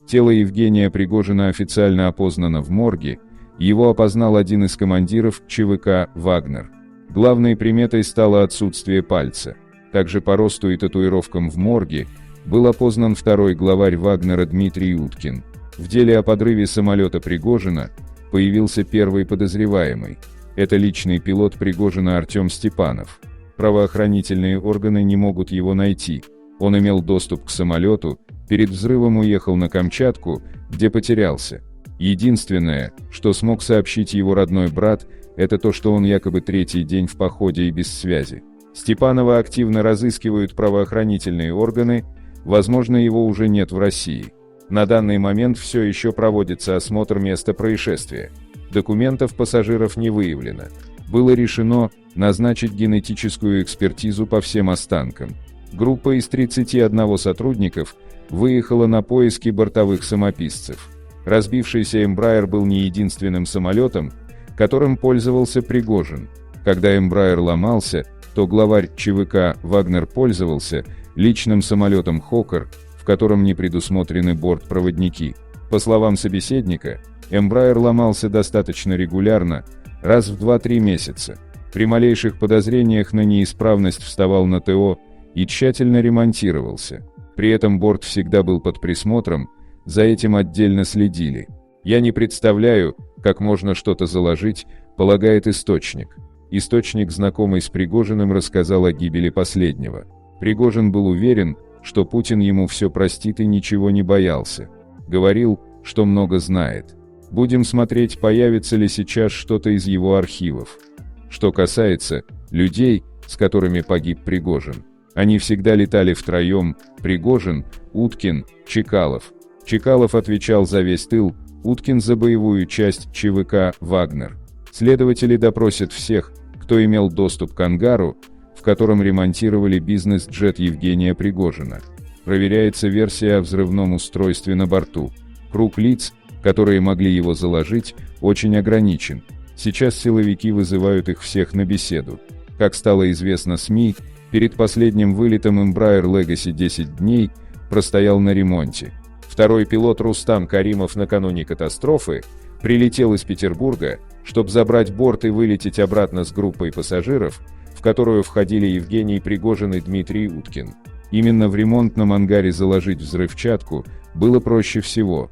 Тело Евгения Пригожина официально опознано в морге, его опознал один из командиров ЧВК «Вагнер». Главной приметой стало отсутствие пальца. Также по росту и татуировкам в морге был опознан второй главарь Вагнера Дмитрий Уткин. В деле о подрыве самолета Пригожина появился первый подозреваемый. Это личный пилот Пригожина Артем Степанов. Правоохранительные органы не могут его найти. Он имел доступ к самолету, перед взрывом уехал на Камчатку, где потерялся. Единственное, что смог сообщить его родной брат, это то, что он якобы третий день в походе и без связи. Степанова активно разыскивают правоохранительные органы, возможно, его уже нет в России. На данный момент все еще проводится осмотр места происшествия. Документов пассажиров не выявлено. Было решено назначить генетическую экспертизу по всем останкам. Группа из 31 сотрудников выехала на поиски бортовых самописцев. Разбившийся Embraer был не единственным самолетом, которым пользовался Пригожин. Когда Embraer ломался, то главарь ЧВК «Вагнер» пользовался личным самолетом «Хокер», в котором не предусмотрены бортпроводники. По словам собеседника, Embraer ломался достаточно регулярно, раз в 2-3 месяца. При малейших подозрениях на неисправность вставал на ТО и тщательно ремонтировался. При этом борт всегда был под присмотром, за этим отдельно следили. «Я не представляю, как можно что-то заложить», полагает источник. Источник, знакомый с Пригожиным, рассказал о гибели последнего. Пригожин был уверен, что Путин ему все простит и ничего не боялся. Говорил, что много знает. Будем смотреть, появится ли сейчас что-то из его архивов. Что касается людей, с которыми погиб Пригожин. Они всегда летали втроем: Пригожин, Уткин, Чекалов. Чекалов отвечал за весь тыл, Уткин за боевую часть ЧВК «Вагнер». Следователи допросят всех, кто имел доступ к ангару, в котором ремонтировали бизнес-джет Евгения Пригожина. Проверяется версия о взрывном устройстве на борту. Круг лиц, которые могли его заложить, очень ограничен. Сейчас силовики вызывают их всех на беседу. Как стало известно СМИ, перед последним вылетом Embraer Legacy 10 дней простоял на ремонте. Второй пилот Рустам Каримов накануне катастрофы прилетел из Петербурга, чтобы забрать борт и вылететь обратно с группой пассажиров, в которую входили Евгений Пригожин и Дмитрий Уткин. Именно в ремонтном ангаре заложить взрывчатку было проще всего.